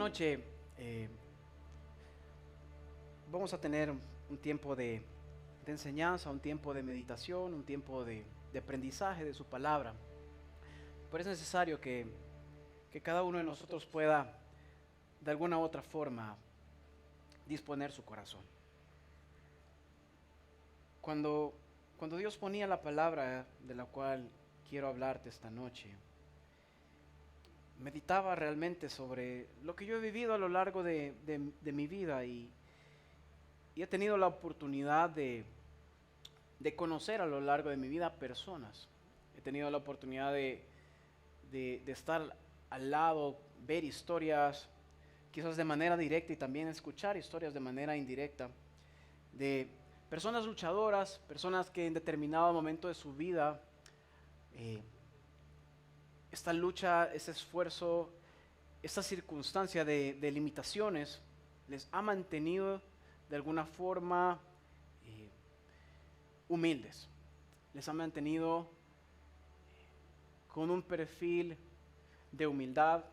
noche vamos a tener un tiempo de enseñanza, un tiempo de meditación, un tiempo de aprendizaje de su palabra. Pero es necesario que cada uno de nosotros pueda de alguna u otra forma disponer su corazón. Cuando Dios ponía la palabra de la cual quiero hablarte esta noche, meditaba realmente sobre lo que yo he vivido a lo largo de mi vida y he tenido la oportunidad de conocer a lo largo de mi vida personas. He tenido la oportunidad de estar al lado, ver historias, quizás de manera directa y también escuchar historias de manera indirecta, de personas luchadoras, personas que en determinado momento de su vida, esta lucha, ese esfuerzo, esta circunstancia de limitaciones, les ha mantenido de alguna forma humildes, les ha mantenido con un perfil de humildad,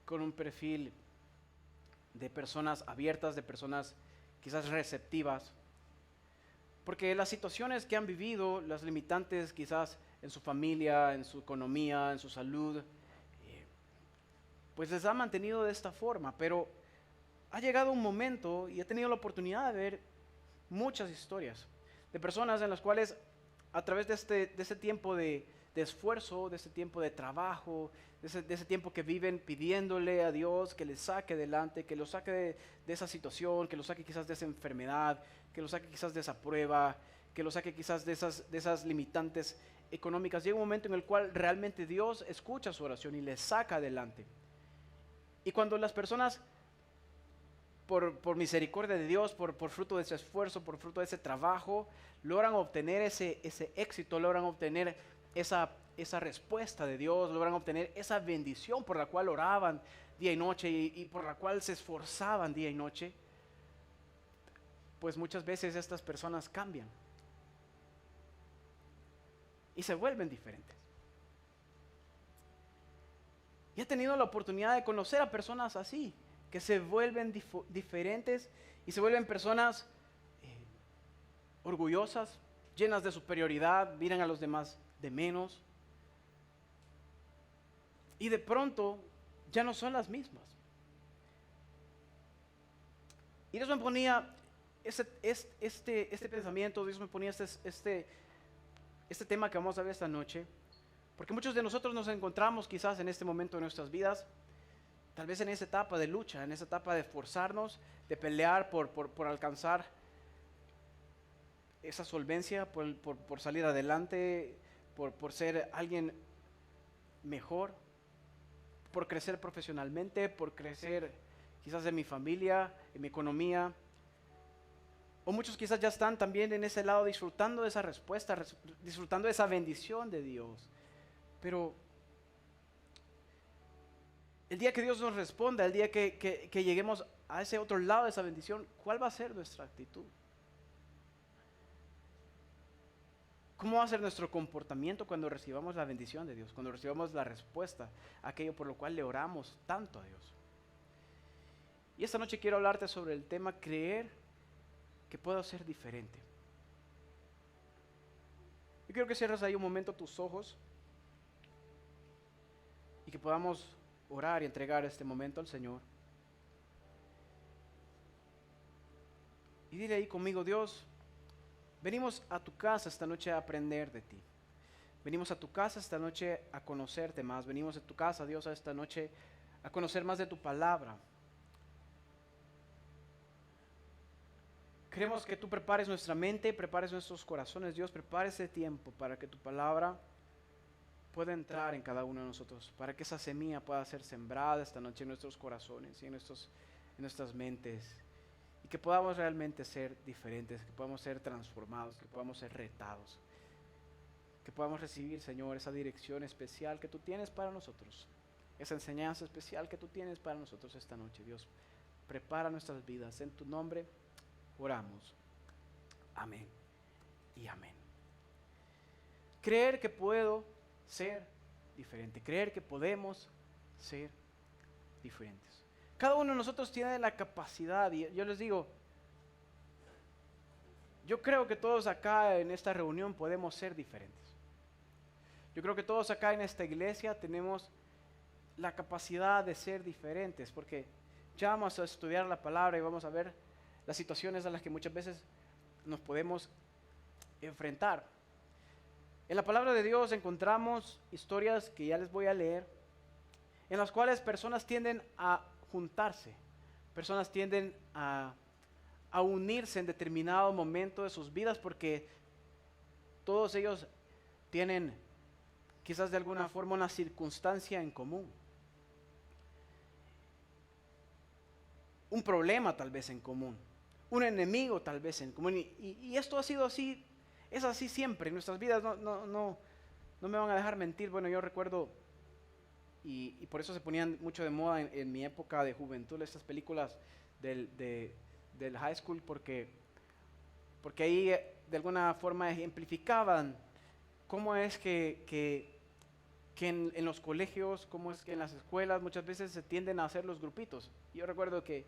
con un perfil de personas abiertas, de personas quizás receptivas, porque las situaciones que han vivido, las limitantes quizás en su familia, en su economía, en su salud, pues les ha mantenido de esta forma. Pero ha llegado un momento y he tenido la oportunidad de ver muchas historias de personas en las cuales a través de este tiempo de esfuerzo, de este tiempo de trabajo, de ese tiempo que viven pidiéndole a Dios que les saque adelante, que los saque de esa situación, que los saque quizás de esa enfermedad, que los saque quizás de esa prueba, que los saque quizás de esas limitantes económicas. Llega un momento en el cual realmente Dios escucha su oración y les saca adelante. Y cuando las personas, por misericordia de Dios, por fruto de ese esfuerzo, por fruto de ese trabajo, logran obtener ese éxito, logran obtener esa respuesta de Dios, logran obtener esa bendición por la cual oraban día y noche y por la cual se esforzaban día y noche, pues muchas veces estas personas cambian y se vuelven diferentes. Y he tenido la oportunidad de conocer a personas así, que se vuelven diferentes y se vuelven personas orgullosas, llenas de superioridad, miran a los demás de menos. Y de pronto ya no son las mismas. Y Dios me ponía este pensamiento, Dios me ponía este tema que vamos a ver esta noche, porque muchos de nosotros nos encontramos quizás en este momento de nuestras vidas, tal vez en esa etapa de lucha, en esa etapa de esforzarnos, de pelear por alcanzar esa solvencia, por salir adelante, por ser alguien mejor, por crecer profesionalmente, por crecer quizás en mi familia, en mi economía. O muchos quizás ya están también en ese lado disfrutando de esa respuesta, disfrutando de esa bendición de Dios. Pero el día que Dios nos responda, el día que lleguemos a ese otro lado de esa bendición, ¿cuál va a ser nuestra actitud? ¿Cómo va a ser nuestro comportamiento cuando recibamos la bendición de Dios? Cuando recibamos la respuesta a aquello por lo cual le oramos tanto a Dios. Y esta noche quiero hablarte sobre el tema creer que puedo ser diferente. Yo quiero que cierres ahí un momento tus ojos y que podamos orar y entregar este momento al Señor. Y dile ahí conmigo: Dios, venimos a tu casa esta noche a aprender de ti. Venimos a tu casa esta noche a conocerte más. Venimos a tu casa, Dios, a esta noche a conocer más de tu palabra. Queremos que tú prepares nuestra mente, prepares nuestros corazones, Dios, prepare ese tiempo para que tu palabra pueda entrar en cada uno de nosotros, para que esa semilla pueda ser sembrada esta noche en nuestros corazones y en nuestras mentes, y que podamos realmente ser diferentes, que podamos ser transformados, que podamos ser retados, que podamos recibir, Señor, esa dirección especial que tú tienes para nosotros, esa enseñanza especial que tú tienes para nosotros esta noche. Dios, prepara nuestras vidas, en tu nombre oramos. Amén y amén. Creer que puedo ser diferente, creer que podemos ser diferentes. Cada uno de nosotros tiene la capacidad, y yo les digo, yo creo que todos acá en esta reunión podemos ser diferentes. Yo creo que todos acá en esta iglesia tenemos la capacidad de ser diferentes, porque ya vamos a estudiar la palabra y vamos a ver las situaciones a las que muchas veces nos podemos enfrentar. En la palabra de Dios encontramos historias que ya les voy a leer, en las cuales personas tienden a juntarse, personas tienden a unirse en determinado momento de sus vidas, porque todos ellos tienen quizás de alguna forma una circunstancia en común, un problema tal vez en común, un enemigo tal vez en común, y esto ha sido así, es así siempre en nuestras vidas. No me van a dejar mentir. Bueno, yo recuerdo, y por eso se ponían mucho de moda en mi época de juventud estas películas del high school, porque ahí de alguna forma ejemplificaban cómo es que en los colegios, cómo es que en las escuelas muchas veces se tienden a hacer los grupitos. Yo recuerdo que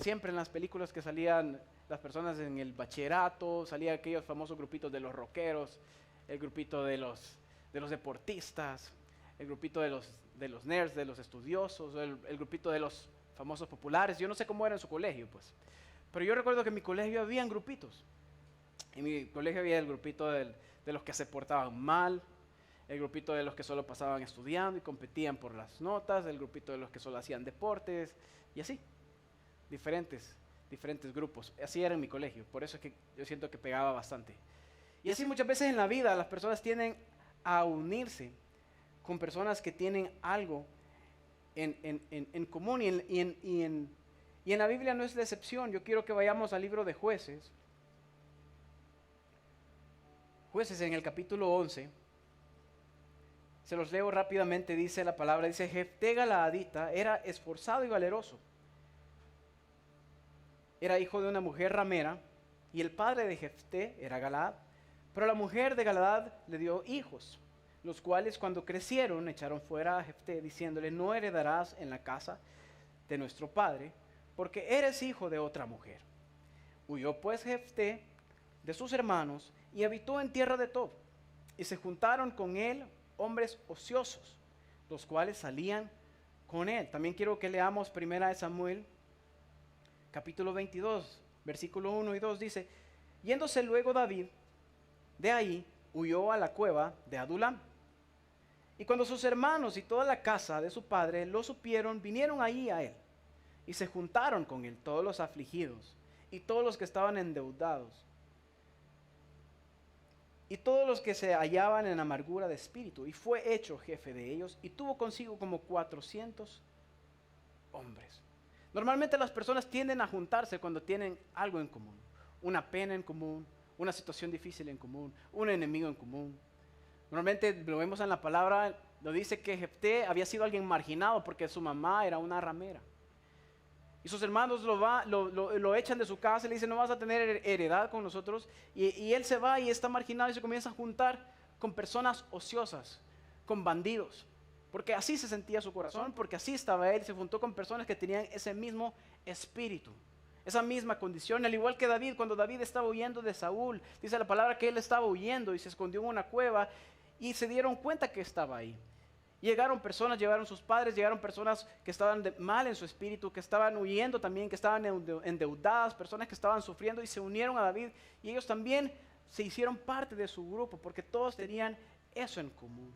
siempre en las películas que salían las personas en el bachillerato, salían aquellos famosos grupitos de los rockeros, el grupito de los deportistas, el grupito de los nerds, de los estudiosos, el grupito de los famosos populares. Yo no sé cómo era en su colegio, pues, pero yo recuerdo que en mi colegio habían grupitos. En mi colegio había el grupito de los que se portaban mal, el grupito de los que solo pasaban estudiando y competían por las notas, el grupito de los que solo hacían deportes, y así, diferentes grupos. Así era en mi colegio, por eso es que yo siento que pegaba bastante. Y así muchas veces en la vida las personas tienden a unirse con personas que tienen algo en común, y en la Biblia no es la excepción. Yo quiero que vayamos al libro de Jueces. Jueces en el capítulo 11. Se los leo rápidamente. Dice la palabra, dice: Jefté Galaadita era esforzado y valeroso. Era hijo de una mujer ramera, y el padre de Jefté era Galaad. Pero la mujer de Galaad le dio hijos, los cuales cuando crecieron echaron fuera a Jefté, diciéndole: no heredarás en la casa de nuestro padre, porque eres hijo de otra mujer. Huyó pues Jefté de sus hermanos y habitó en tierra de Tob, y se juntaron con él hombres ociosos, los cuales salían con él. También quiero que leamos 1 Samuel capítulo 22, versículo 1 y 2. Dice: yéndose luego David de ahí, huyó a la cueva de Adulam. Y cuando sus hermanos y toda la casa de su padre lo supieron, vinieron ahí a él, y se juntaron con él todos los afligidos, y todos los que estaban endeudados, y todos los que se hallaban en amargura de espíritu, y fue hecho jefe de ellos, y tuvo consigo como 400 hombres. Normalmente las personas tienden a juntarse cuando tienen algo en común, una pena en común, una situación difícil en común, un enemigo en común. Normalmente lo vemos en la palabra, lo dice que Jefté había sido alguien marginado porque su mamá era una ramera. Y sus hermanos lo echan de su casa y le dicen: no vas a tener heredad con nosotros. Y él se va y está marginado y se comienza a juntar con personas ociosas, con bandidos. Porque así se sentía su corazón, porque así estaba él. Se juntó con personas que tenían ese mismo espíritu, esa misma condición. Al igual que David, cuando David estaba huyendo de Saúl, dice la palabra que él estaba huyendo y se escondió en una cueva, y se dieron cuenta que estaba ahí. Llegaron personas, llegaron sus padres, llegaron personas que estaban mal en su espíritu, que estaban huyendo también, que estaban endeudadas, personas que estaban sufriendo, y se unieron a David, y ellos también se hicieron parte de su grupo, porque todos tenían eso en común.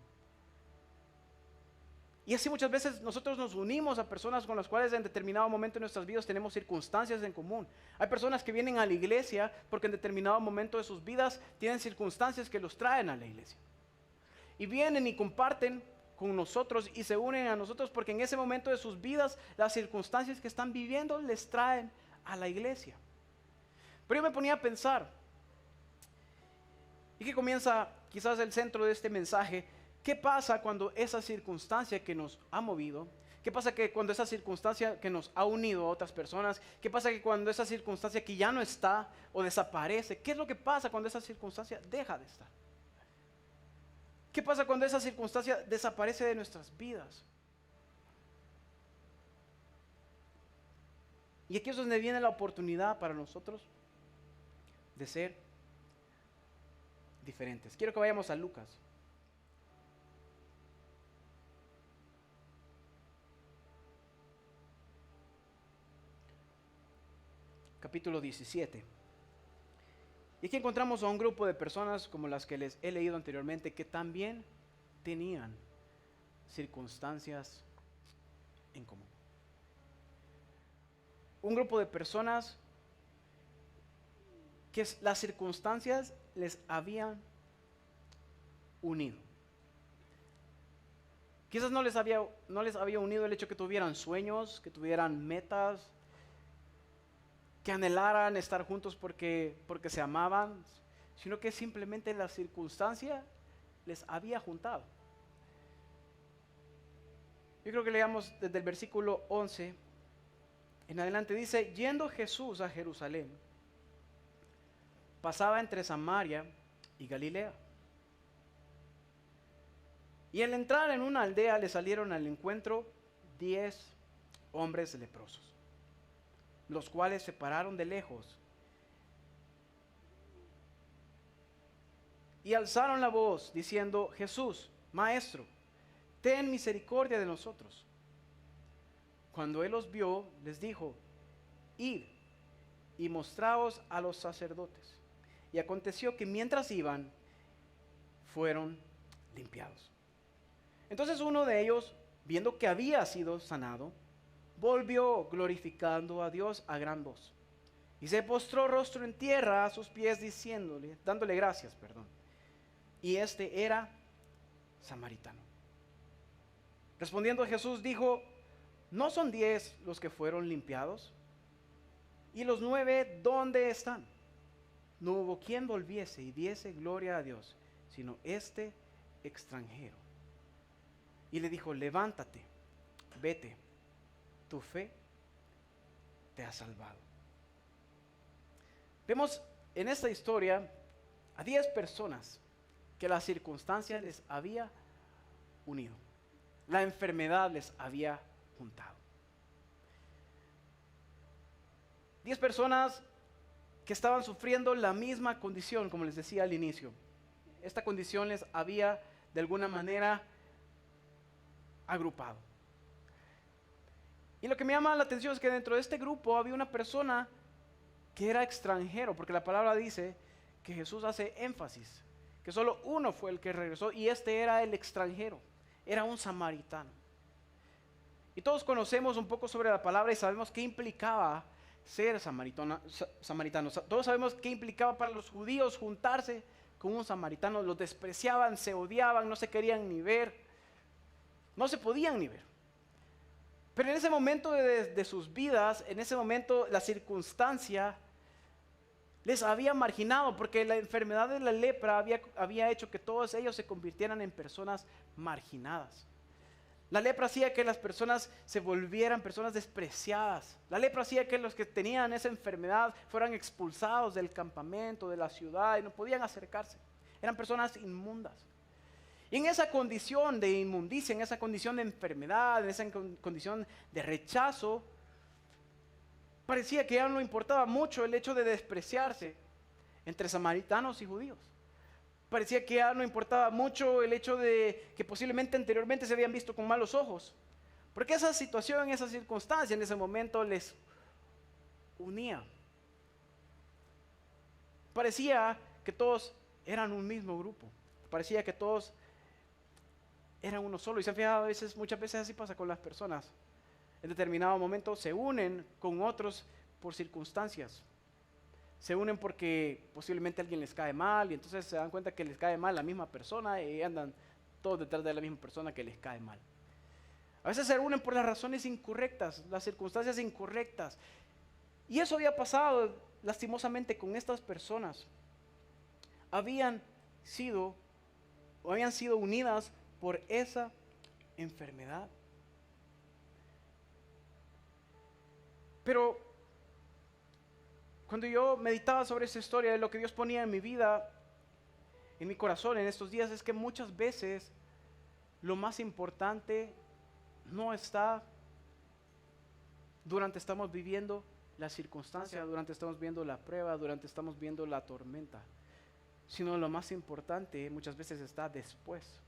Y así muchas veces nosotros nos unimos a personas con las cuales en determinado momento de nuestras vidas tenemos circunstancias en común. Hay personas que vienen a la iglesia porque en determinado momento de sus vidas tienen circunstancias que los traen a la iglesia. Y vienen y comparten con nosotros y se unen a nosotros porque en ese momento de sus vidas las circunstancias que están viviendo les traen a la iglesia. Pero yo me ponía a pensar, y que comienza quizás el centro de este mensaje: ¿qué pasa cuando esa circunstancia que nos ha movido? ¿Qué pasa cuando esa circunstancia que nos ha unido a otras personas? ¿Qué pasa cuando esa circunstancia que ya no está o desaparece? ¿Qué es lo que pasa cuando esa circunstancia deja de estar? ¿Qué pasa cuando esa circunstancia desaparece de nuestras vidas? Y aquí es donde viene la oportunidad para nosotros de ser diferentes. Quiero que vayamos a Lucas. Capítulo 17. Y aquí encontramos a un grupo de personas como las que les he leído anteriormente que también tenían circunstancias en común. Un grupo de personas que las circunstancias les habían unido. Quizás no les había unido el hecho que tuvieran sueños, que tuvieran metas, que anhelaran estar juntos porque se amaban, sino que simplemente la circunstancia les había juntado. Yo creo que leamos desde el versículo 11 en adelante. Dice: yendo Jesús a Jerusalén, pasaba entre Samaria y Galilea. Y al entrar en una aldea le salieron al encuentro 10 hombres leprosos, los cuales se pararon de lejos y alzaron la voz diciendo: Jesús, Maestro, ten misericordia de nosotros. Cuando él los vio, les dijo: id y mostraos a los sacerdotes. Y aconteció que mientras iban, fueron limpiados. Entonces uno de ellos, viendo que había sido sanado, volvió glorificando a Dios a gran voz. Y se postró rostro en tierra a sus pies, dándole gracias. Y este era samaritano. Respondiendo Jesús dijo: ¿no son 10 los que fueron limpiados? ¿Y los 9 dónde están? No hubo quien volviese y diese gloria a Dios, sino este extranjero. Y le dijo: levántate, vete, tu fe te ha salvado. Vemos en esta historia a 10 personas que la circunstancia les había unido. La enfermedad les había juntado. 10 personas que estaban sufriendo la misma condición, como les decía al inicio. Esta condición les había de alguna manera agrupado. Y lo que me llama la atención es que dentro de este grupo había una persona que era extranjero, porque la palabra dice que Jesús hace énfasis, que solo uno fue el que regresó y este era el extranjero, era un samaritano. Y todos conocemos un poco sobre la palabra y sabemos qué implicaba ser samaritano. Todos sabemos qué implicaba para los judíos juntarse con un samaritano. Los despreciaban, se odiaban, no se querían ni ver. No se podían ni ver. Pero en ese momento de sus vidas, en ese momento la circunstancia les había marginado, porque la enfermedad de la lepra había hecho que todos ellos se convirtieran en personas marginadas. La lepra hacía que las personas se volvieran personas despreciadas. La lepra hacía que los que tenían esa enfermedad fueran expulsados del campamento, de la ciudad, y no podían acercarse. Eran personas inmundas. Y en esa condición de inmundicia, en esa condición de enfermedad, en esa condición de rechazo, parecía que ya no importaba mucho el hecho de despreciarse entre samaritanos y judíos. Parecía que ya no importaba mucho el hecho de que posiblemente anteriormente se habían visto con malos ojos. Porque esa situación, esa circunstancia en ese momento les unía. Parecía que todos eran un mismo grupo. Parecía que todos eran uno solo. Y se han fijado, muchas veces así pasa con las personas. En determinado momento se unen con otros por circunstancias. Se unen porque posiblemente alguien les cae mal y entonces se dan cuenta que les cae mal la misma persona y andan todos detrás de la misma persona que les cae mal. A veces se unen por las razones incorrectas, las circunstancias incorrectas. Y eso había pasado lastimosamente con estas personas. Habían sido unidas por esa enfermedad. Pero cuando yo meditaba sobre esa historia de lo que Dios ponía en mi vida, en mi corazón en estos días, es que muchas veces lo más importante no está donde estamos viviendo la circunstancia, durante estamos viendo la prueba, durante estamos viendo la tormenta, sino lo más importante muchas veces está después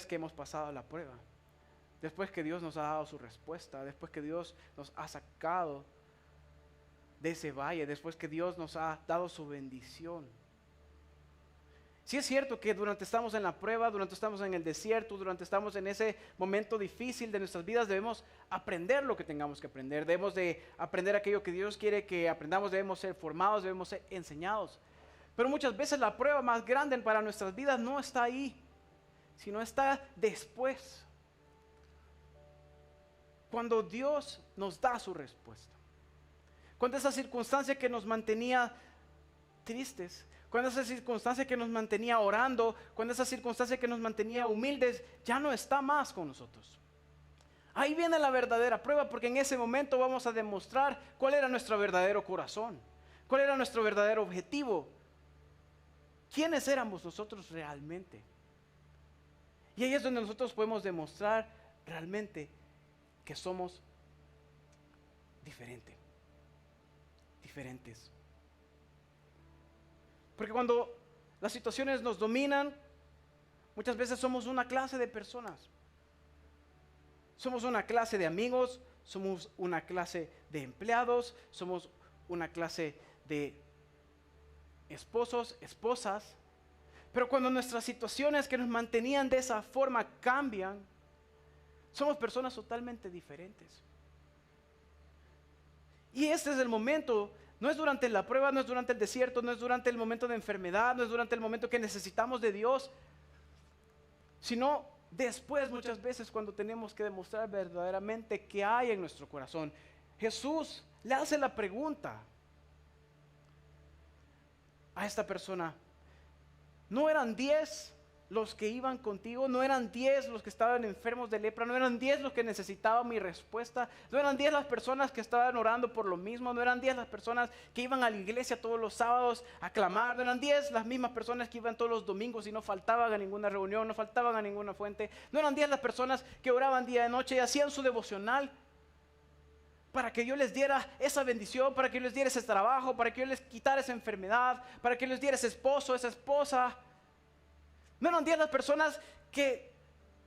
que hemos pasado la prueba, después que Dios nos ha dado su respuesta, después que Dios nos ha sacado de ese valle, después que Dios nos ha dado su bendición. Sí es cierto que durante estamos en la prueba, durante estamos en el desierto, durante estamos en ese momento difícil de nuestras vidas, debemos aprender lo que tengamos que aprender, debemos de aprender aquello que Dios quiere que aprendamos, debemos ser formados, debemos ser enseñados. Pero muchas veces la prueba más grande para nuestras vidas no está ahí, sino está después. Cuando Dios nos da su respuesta. Cuando esa circunstancia que nos mantenía tristes, cuando esa circunstancia que nos mantenía orando, cuando esa circunstancia que nos mantenía humildes, ya no está más con nosotros. Ahí viene la verdadera prueba, porque en ese momento vamos a demostrar cuál era nuestro verdadero corazón, cuál era nuestro verdadero objetivo, quiénes éramos nosotros realmente. Y ahí es donde nosotros podemos demostrar realmente que somos diferentes. Porque cuando las situaciones nos dominan, muchas veces somos una clase de personas. Somos una clase de amigos, somos una clase de empleados, somos una clase de esposos, esposas. Pero cuando nuestras situaciones que nos mantenían de esa forma cambian, somos personas totalmente diferentes. Y este es el momento. No es durante la prueba, no es durante el desierto, no es durante el momento de enfermedad, no es durante el momento que necesitamos de Dios, sino después muchas veces cuando tenemos que demostrar verdaderamente qué hay en nuestro corazón. Jesús le hace la pregunta a esta persona: ¿no eran 10 los que iban contigo? ¿No eran 10 los que estaban enfermos de lepra? ¿No eran 10 los que necesitaban mi respuesta? ¿No eran 10 las personas que estaban orando por lo mismo? ¿No eran 10 las personas que iban a la iglesia todos los sábados a clamar? ¿No eran 10 las mismas personas que iban todos los domingos y no faltaban a ninguna reunión, no faltaban a ninguna fuente? ¿No eran 10 las personas que oraban día y noche y hacían su devocional para que yo les diera esa bendición, para que yo les diera ese trabajo, para que yo les quitara esa enfermedad, para que yo les diera ese esposo, esa esposa? ¿No eran 10 las personas que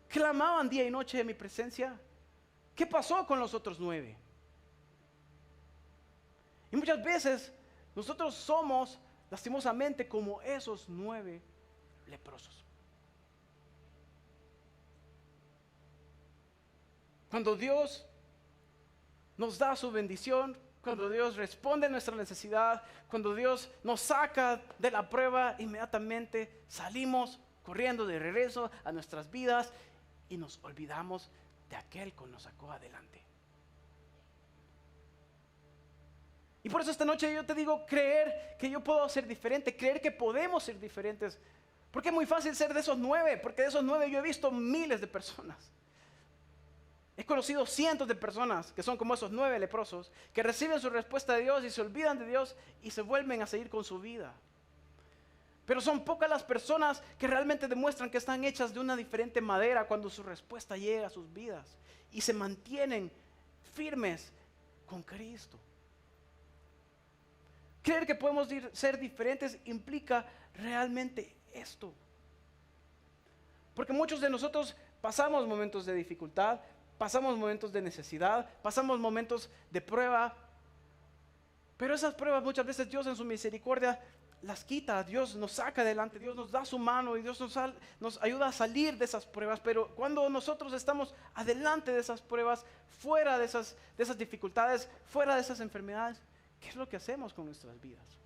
clamaban día y noche en mi presencia? ¿Qué pasó con los otros 9? Y muchas veces nosotros somos lastimosamente como esos 9 leprosos. Cuando Dios nos da su bendición, cuando Dios responde a nuestra necesidad, cuando Dios nos saca de la prueba, inmediatamente salimos corriendo de regreso a nuestras vidas y nos olvidamos de aquel que nos sacó adelante. Y por eso esta noche yo te digo, creer que yo puedo ser diferente, creer que podemos ser diferentes. Porque es muy fácil ser de esos 9, porque de esos 9 yo he visto miles de personas. He conocido cientos de personas que son como esos 9 leprosos, que reciben su respuesta de Dios y se olvidan de Dios y se vuelven a seguir con su vida. Pero son pocas las personas que realmente demuestran que están hechas de una diferente madera cuando su respuesta llega a sus vidas y se mantienen firmes con Cristo. Creer que podemos ser diferentes implica realmente esto. Porque muchos de nosotros pasamos momentos de dificultad, pasamos momentos de necesidad, pasamos momentos de prueba, pero esas pruebas muchas veces Dios en su misericordia las quita, Dios nos saca adelante, Dios nos da su mano y Dios nos ayuda a salir de esas pruebas. Pero cuando nosotros estamos adelante de esas pruebas, fuera de esas dificultades, fuera de esas enfermedades, ¿qué es lo que hacemos con nuestras vidas?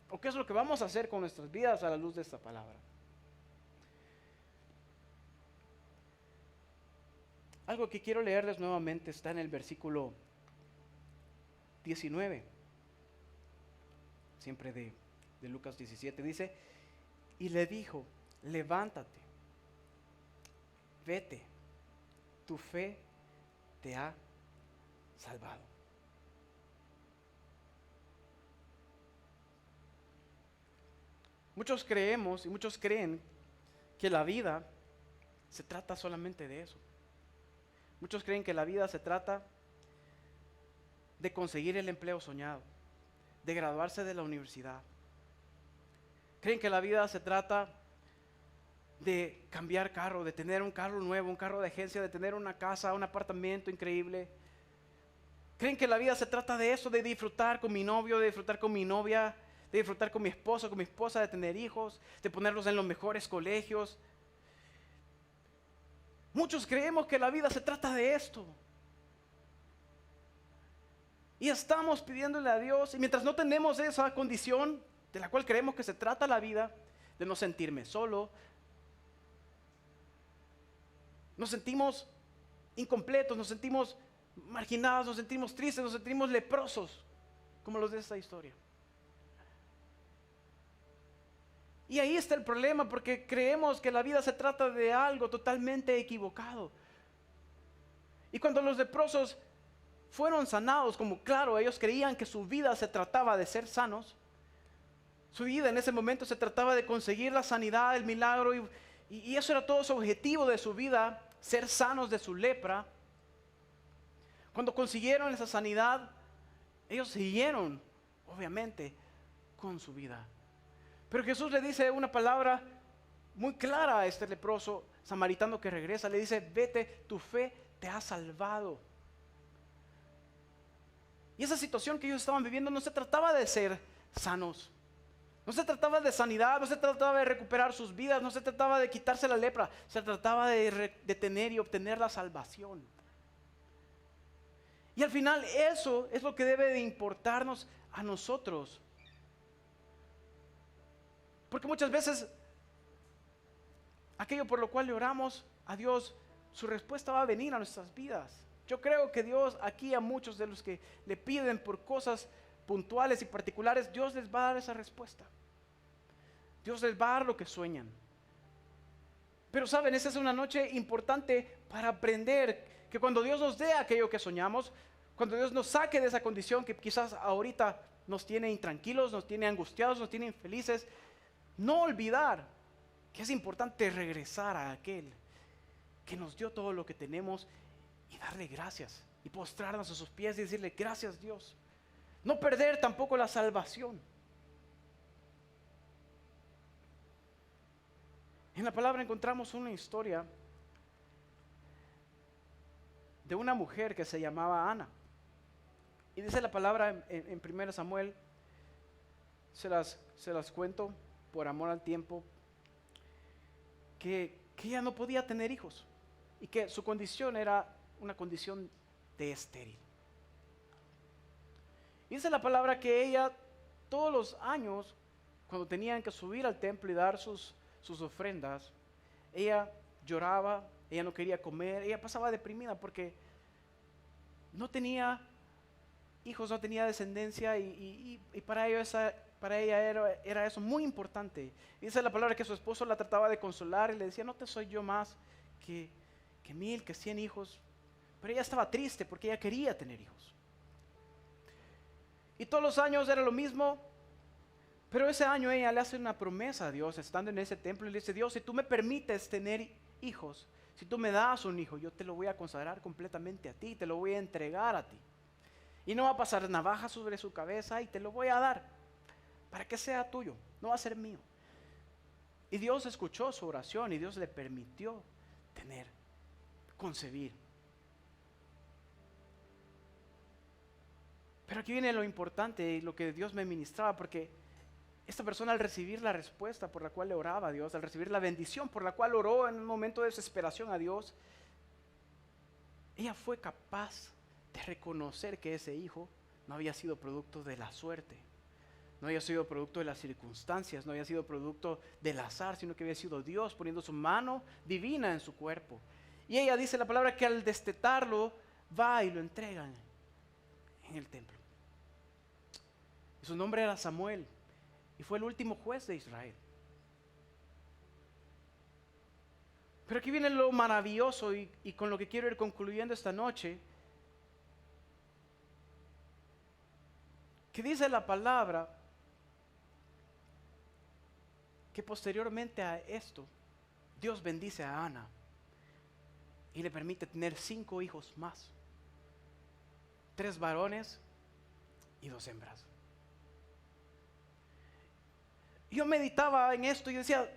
¿O qué es lo que vamos a hacer con nuestras vidas a la luz de esta palabra? Algo que quiero leerles nuevamente está en el versículo 19, siempre de Lucas 17, dice: y le dijo, levántate, vete, tu fe te ha salvado. Muchos creemos y muchos creen que la vida se trata solamente de eso. Muchos creen que la vida se trata de conseguir el empleo soñado, de graduarse de la universidad. Creen que la vida se trata de cambiar carro, de tener un carro nuevo, un carro de agencia, de tener una casa, un apartamento increíble. Creen que la vida se trata de eso, de disfrutar con mi novio, de disfrutar con mi novia, de disfrutar con mi esposo, con mi esposa, de tener hijos, de ponerlos en los mejores colegios. Muchos creemos que la vida se trata de esto. Y estamos pidiéndole a Dios, y mientras no tenemos esa condición de la cual creemos que se trata la vida, de no sentirme solo, nos sentimos incompletos, nos sentimos marginados, nos sentimos tristes, nos sentimos leprosos, como los de esta historia. Y ahí está el problema, porque creemos que la vida se trata de algo totalmente equivocado. Y cuando los leprosos fueron sanados, como claro, ellos creían que su vida se trataba de ser sanos, su vida en ese momento se trataba de conseguir la sanidad, el milagro, y eso era todo su objetivo de su vida, ser sanos de su lepra. Cuando consiguieron esa sanidad, ellos siguieron, obviamente, con su vida. Pero Jesús le dice una palabra muy clara a este leproso samaritano que regresa. Le dice: vete, tu fe te ha salvado. Y esa situación que ellos estaban viviendo no se trataba de ser sanos, no se trataba de sanidad, no se trataba de recuperar sus vidas, no se trataba de quitarse la lepra, se trataba de tener y obtener la salvación. Y al final eso es lo que debe de importarnos a nosotros. Porque muchas veces aquello por lo cual le oramos a Dios, su respuesta va a venir a nuestras vidas. Yo creo que Dios aquí a muchos de los que le piden por cosas puntuales y particulares, Dios les va a dar esa respuesta. Dios les va a dar lo que sueñan. Pero saben, esa es una noche importante para aprender que cuando Dios nos dé aquello que soñamos, cuando Dios nos saque de esa condición que quizás ahorita nos tiene intranquilos, nos tiene angustiados, nos tiene infelices, no olvidar que es importante regresar a aquel que nos dio todo lo que tenemos y darle gracias y postrarnos a sus pies y decirle: gracias, Dios. No perder tampoco la salvación. En la palabra encontramos una historia de una mujer que se llamaba Ana. Y dice la palabra en 1 Samuel, se las cuento por amor al tiempo, que ella no podía tener hijos y que su condición era una condición de estéril. Y dice la palabra que ella todos los años, cuando tenían que subir al templo y dar sus ofrendas, ella lloraba, ella no quería comer, ella pasaba deprimida porque no tenía hijos, no tenía descendencia y para ella era eso muy importante. Y dice la palabra que su esposo la trataba de consolar y le decía: no te soy yo más que 1000, que 100 hijos. Pero ella estaba triste porque ella quería tener hijos. Y todos los años era lo mismo, pero ese año ella le hace una promesa a Dios estando en ese templo y le dice: Dios, si tú me permites tener hijos, si tú me das un hijo, yo te lo voy a consagrar completamente a ti, te lo voy a entregar a ti. Y no va a pasar navaja sobre su cabeza y te lo voy a dar para que sea tuyo, no va a ser mío. Y Dios escuchó su oración y Dios le permitió concebir. Pero aquí viene lo importante y lo que Dios me ministraba, porque esta persona, al recibir la respuesta por la cual le oraba a Dios, al recibir la bendición por la cual oró en un momento de desesperación a Dios, ella fue capaz de reconocer que ese hijo no había sido producto de la suerte, no había sido producto de las circunstancias, no había sido producto del azar, sino que había sido Dios poniendo su mano divina en su cuerpo. Y ella dice la palabra que al destetarlo va y lo entregan en el templo. Y su nombre era Samuel y fue el último juez de Israel. Pero aquí viene lo maravilloso y con lo que quiero ir concluyendo esta noche, que dice la palabra que posteriormente a esto Dios bendice a Ana y le permite tener 5 hijos más, 3 varones y 2 hembras. Yo meditaba en esto y decía,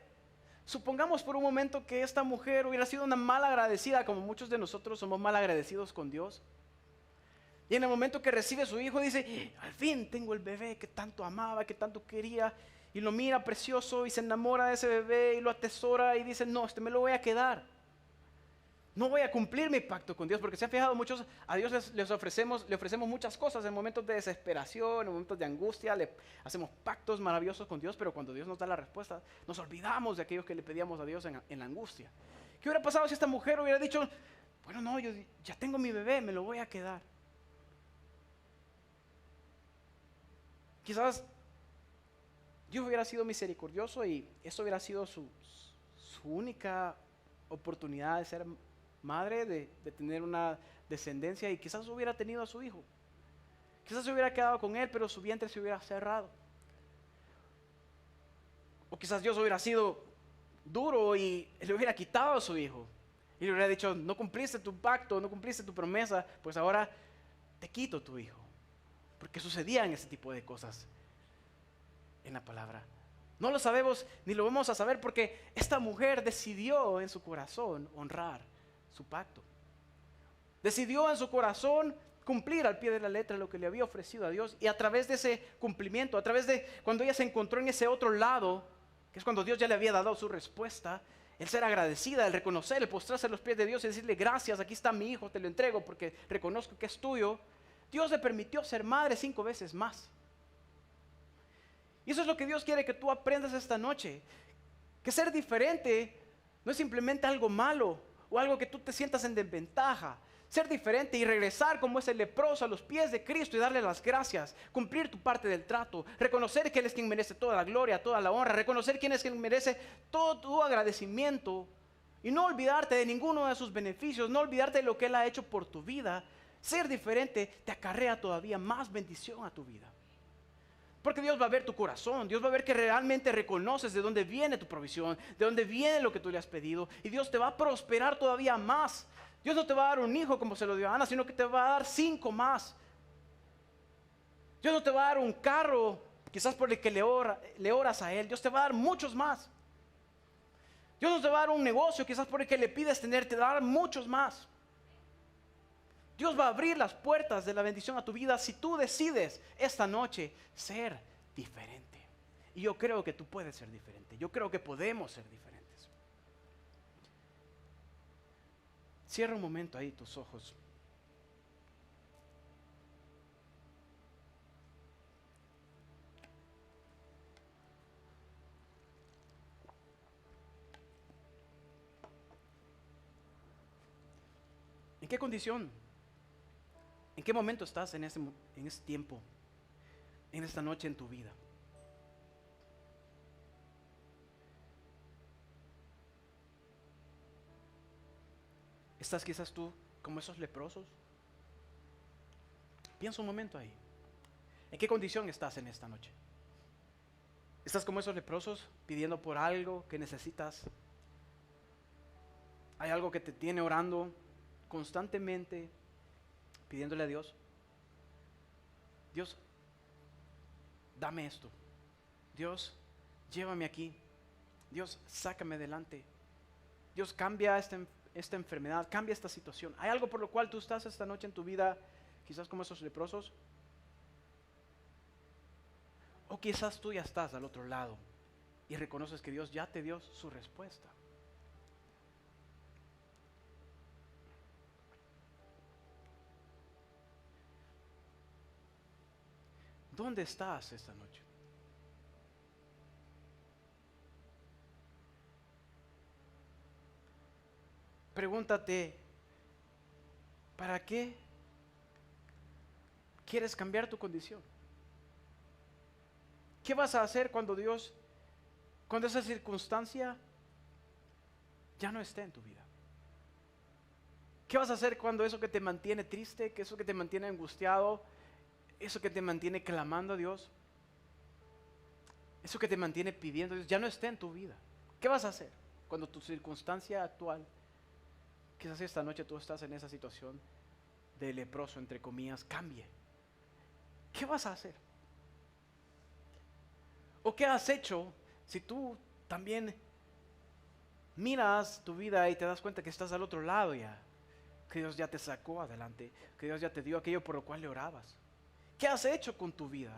supongamos por un momento que esta mujer hubiera sido una mal agradecida, como muchos de nosotros somos mal agradecidos con Dios. Y en el momento que recibe su hijo dice, al fin tengo el bebé que tanto amaba, que tanto quería. Y lo mira precioso y se enamora de ese bebé y lo atesora y dice, no, me lo voy a quedar. No voy a cumplir mi pacto con Dios, porque se han fijado muchos, a Dios le ofrecemos muchas cosas en momentos de desesperación, en momentos de angustia, le hacemos pactos maravillosos con Dios, pero cuando Dios nos da la respuesta, nos olvidamos de aquellos que le pedíamos a Dios en la angustia. ¿Qué hubiera pasado si esta mujer hubiera dicho, bueno, no, yo ya tengo mi bebé, me lo voy a quedar? Quizás Dios hubiera sido misericordioso y eso hubiera sido su única oportunidad de ser madre, de tener una descendencia, y quizás hubiera tenido a su hijo. Quizás se hubiera quedado con él, pero su vientre se hubiera cerrado. O quizás Dios hubiera sido duro y le hubiera quitado a su hijo. Y le hubiera dicho, no cumpliste tu pacto, no cumpliste tu promesa, pues ahora te quito tu hijo. Porque sucedían ese tipo de cosas en la palabra. No lo sabemos ni lo vamos a saber porque esta mujer decidió en su corazón honrar su pacto. Decidió en su corazón cumplir al pie de la letra lo que le había ofrecido a Dios, y a través de ese cumplimiento, a través de cuando ella se encontró en ese otro lado, que es cuando Dios ya le había dado su respuesta, el ser agradecida, el reconocer, el postrarse a los pies de Dios y decirle, gracias, aquí está mi hijo, te lo entrego porque reconozco que es tuyo. Dios le permitió ser madre 5 veces más. Y eso es lo que Dios quiere que tú aprendas esta noche. Que ser diferente no es simplemente algo malo o algo que tú te sientas en desventaja. Ser diferente y regresar como ese leproso a los pies de Cristo y darle las gracias. Cumplir tu parte del trato. Reconocer que Él es quien merece toda la gloria, toda la honra. Reconocer quién es quien merece todo tu agradecimiento. Y no olvidarte de ninguno de sus beneficios. No olvidarte de lo que Él ha hecho por tu vida. Ser diferente te acarrea todavía más bendición a tu vida. Porque Dios va a ver tu corazón, Dios va a ver que realmente reconoces de dónde viene tu provisión, de dónde viene lo que tú le has pedido, y Dios te va a prosperar todavía más. Dios no te va a dar un hijo como se lo dio a Ana, sino que te va a dar 5 más. Dios no te va a dar un carro, quizás por el que le oras a Él, Dios te va a dar muchos más. Dios no te va a dar un negocio, quizás por el que le pides tener, te va a dar muchos más. Dios va a abrir las puertas de la bendición a tu vida si tú decides esta noche ser diferente. Y yo creo que tú puedes ser diferente. Yo creo que podemos ser diferentes. Cierra un momento ahí tus ojos. ¿En qué condición? ¿En qué momento estás en ese tiempo, en esta noche en tu vida? ¿Estás quizás tú como esos leprosos? Piensa un momento ahí. ¿En qué condición estás en esta noche? ¿Estás como esos leprosos pidiendo por algo que necesitas? ¿Hay algo que te tiene orando constantemente, pidiéndole a Dios? Dios, dame esto. Dios, llévame aquí. Dios, sácame adelante. Dios, cambia esta enfermedad, cambia esta situación. ¿Hay algo por lo cual tú estás esta noche en tu vida, quizás como esos leprosos? O quizás tú ya estás al otro lado y reconoces que Dios ya te dio su respuesta. ¿Dónde estás esta noche? Pregúntate, ¿para qué quieres cambiar tu condición? ¿Qué vas a hacer cuando esa circunstancia ya no esté en tu vida? ¿Qué vas a hacer cuando eso que te mantiene triste, que eso que te mantiene angustiado, eso que te mantiene clamando a Dios, eso que te mantiene pidiendo a Dios, ya no esté en tu vida? ¿Qué vas a hacer cuando tu circunstancia actual, quizás esta noche tú estás en esa situación de leproso, entre comillas, cambie? ¿qué vas a hacer? ¿O qué has hecho si tú también miras tu vida y te das cuenta que estás al otro lado ya? Que Dios ya te sacó adelante, que Dios ya te dio aquello por lo cual le orabas. ¿Qué has hecho con tu vida?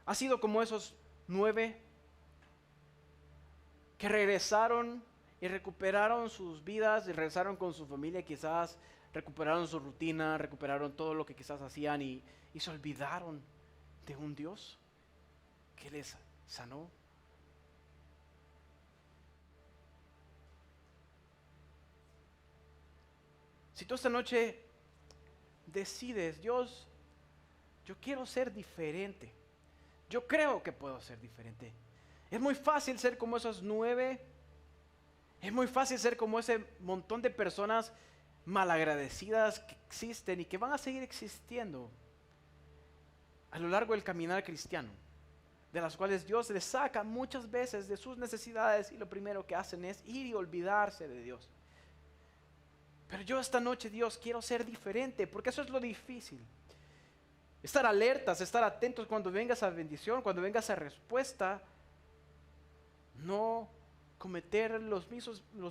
¿Has sido como esos 9 que regresaron y recuperaron sus vidas y regresaron con su familia, quizás recuperaron su rutina, recuperaron todo lo que quizás hacían y se olvidaron de un Dios que les sanó? Si tú esta noche decides, Dios, yo quiero ser diferente, yo creo que puedo ser diferente. Es muy fácil ser como esos 9, es muy fácil ser como ese montón de personas malagradecidas que existen y que van a seguir existiendo a lo largo del caminar cristiano, de las cuales Dios les saca muchas veces de sus necesidades y lo primero que hacen es ir y olvidarse de Dios. Pero yo esta noche, Dios, quiero ser diferente, porque eso es lo difícil. Estar alertas, estar atentos cuando venga esa bendición, cuando venga esa respuesta. No cometer los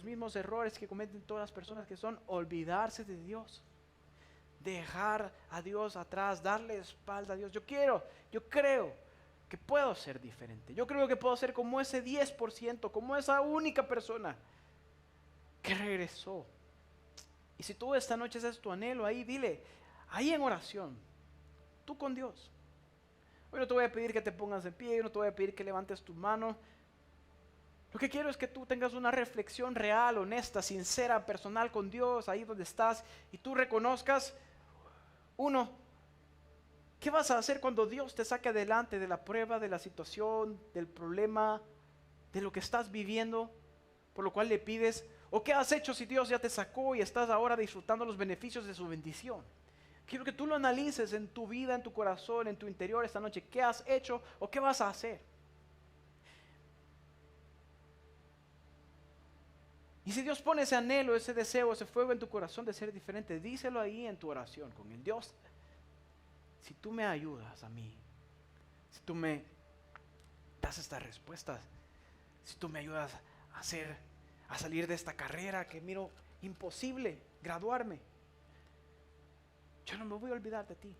mismos errores que cometen todas las personas, que son olvidarse de Dios. Dejar a Dios atrás, darle espalda a Dios. Yo creo que puedo ser diferente. Yo creo que puedo ser como ese 10%, como esa única persona que regresó. Y si tú esta noche ese es tu anhelo, ahí dile, ahí en oración, tú con Dios. Hoy no te voy a pedir que te pongas de pie, yo no te voy a pedir que levantes tu mano. Lo que quiero es que tú tengas una reflexión real, honesta, sincera, personal con Dios, ahí donde estás, y tú reconozcas, uno, ¿qué vas a hacer cuando Dios te saque adelante de la prueba, de la situación, del problema, de lo que estás viviendo, por lo cual le pides? ¿O qué has hecho si Dios ya te sacó y estás ahora disfrutando los beneficios de su bendición? Quiero que tú lo analices en tu vida, en tu corazón, en tu interior esta noche. ¿Qué has hecho o qué vas a hacer? Y si Dios pone ese anhelo, ese deseo, ese fuego en tu corazón de ser diferente, díselo ahí en tu oración con el Dios. Si tú me ayudas a mí, si tú me das estas respuestas, si tú me ayudas a salir de esta carrera que miro imposible, graduarme, yo no me voy a olvidar de ti.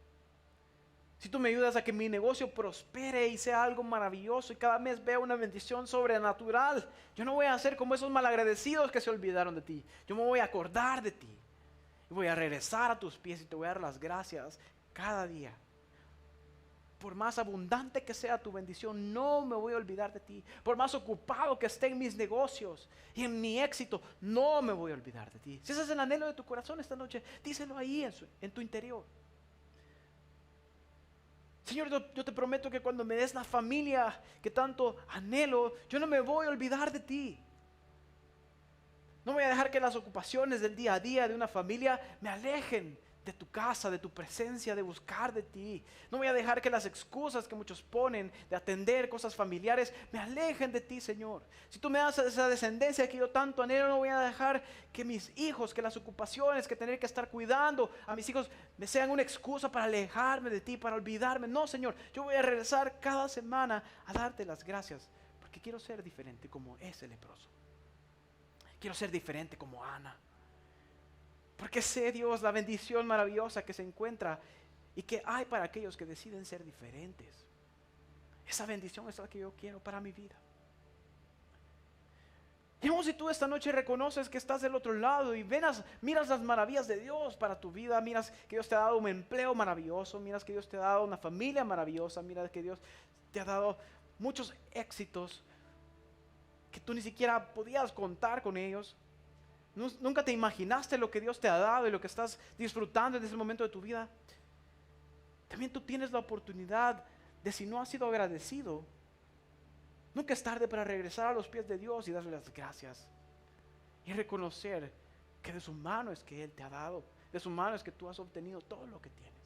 Si tú me ayudas a que mi negocio prospere y sea algo maravilloso y cada mes vea una bendición sobrenatural, yo no voy a ser como esos malagradecidos que se olvidaron de ti. Yo me voy a acordar de ti y voy a regresar a tus pies y te voy a dar las gracias cada día. Por más abundante que sea tu bendición, no me voy a olvidar de ti. Por más ocupado que esté en mis negocios y en mi éxito, no me voy a olvidar de ti. Si ese es el anhelo de tu corazón esta noche, díselo ahí en tu interior. Señor, yo te prometo que cuando me des la familia que tanto anhelo, yo no me voy a olvidar de ti. No voy a dejar que las ocupaciones del día a día de una familia me alejen de tu casa, de tu presencia, de buscar de ti. No voy a dejar que las excusas que muchos ponen de atender cosas familiares me alejen de ti, Señor. Si tú me das esa descendencia que yo tanto anhelo, no voy a dejar que mis hijos, que las ocupaciones, que tener que estar cuidando a mis hijos me sean una excusa para alejarme de ti, para olvidarme. No, Señor, yo voy a regresar cada semana a darte las gracias, porque quiero ser diferente como ese leproso. Quiero ser diferente como Ana. Porque sé, Dios, la bendición maravillosa que se encuentra y que hay para aquellos que deciden ser diferentes. Esa bendición es la que yo quiero para mi vida. Y aún si tú esta noche reconoces que estás del otro lado y miras las maravillas de Dios para tu vida, miras que Dios te ha dado un empleo maravilloso, miras que Dios te ha dado una familia maravillosa, miras que Dios te ha dado muchos éxitos que tú ni siquiera podías contar con ellos. Nunca te imaginaste lo que Dios te ha dado y lo que estás disfrutando en ese momento de tu vida. También tú tienes la oportunidad de, si no has sido agradecido, nunca es tarde para regresar a los pies de Dios y darle las gracias y reconocer que de su mano es que Él te ha dado, de su mano es que tú has obtenido todo lo que tienes.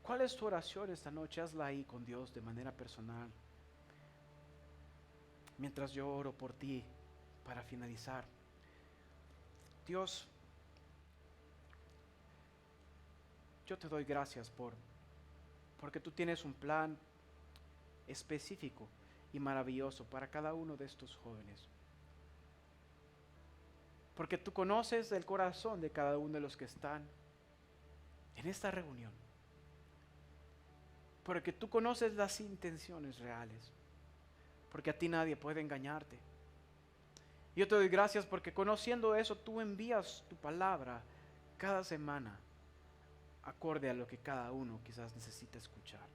¿Cuál es tu oración esta noche? Hazla ahí con Dios de manera personal. Mientras yo oro por ti para finalizar. Dios, yo te doy gracias porque tú tienes un plan específico y maravilloso para cada uno de estos jóvenes. Porque tú conoces el corazón de cada uno de los que están en esta reunión. Porque tú conoces las intenciones reales. Porque a ti nadie puede engañarte. Yo te doy gracias porque conociendo eso, tú envías tu palabra cada semana, acorde a lo que cada uno quizás necesita escuchar.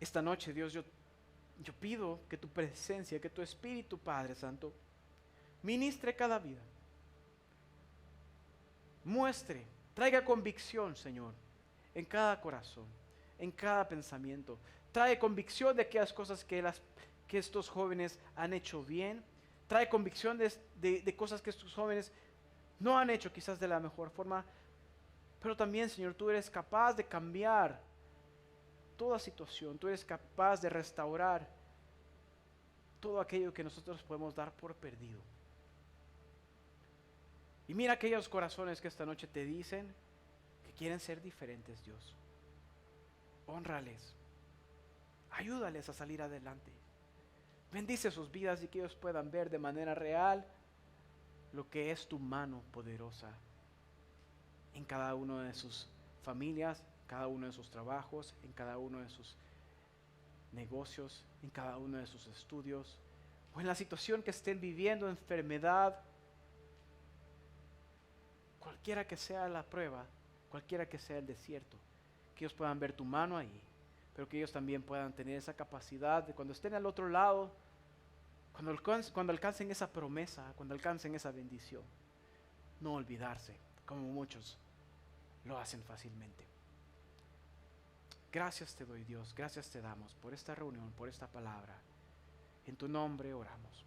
Esta noche, Dios, yo pido que tu presencia, que tu Espíritu, Padre Santo, ministre cada vida. Muestre, traiga convicción, Señor, en cada corazón, en cada pensamiento. Trae convicción de aquellas cosas que estos jóvenes han hecho bien. Trae convicción de cosas que estos jóvenes no han hecho quizás de la mejor forma. Pero también, Señor, tú eres capaz de cambiar toda situación. Tú eres capaz de restaurar todo aquello que nosotros podemos dar por perdido. Y mira aquellos corazones que esta noche te dicen que quieren ser diferentes, Dios. Hónrales. Ayúdales a salir adelante. Bendice sus vidas y que ellos puedan ver de manera real lo que es tu mano poderosa en cada uno de sus familias, en cada uno de sus trabajos, en cada uno de sus negocios, en cada uno de sus estudios, o en la situación que estén viviendo, enfermedad, cualquiera que sea la prueba, cualquiera que sea el desierto, que ellos puedan ver tu mano ahí, pero que ellos también puedan tener esa capacidad de cuando estén al otro lado, cuando alcancen esa promesa, cuando alcancen esa bendición, no olvidarse, como muchos lo hacen fácilmente. Gracias te doy, Dios, gracias te damos por esta reunión, por esta palabra. En tu nombre oramos.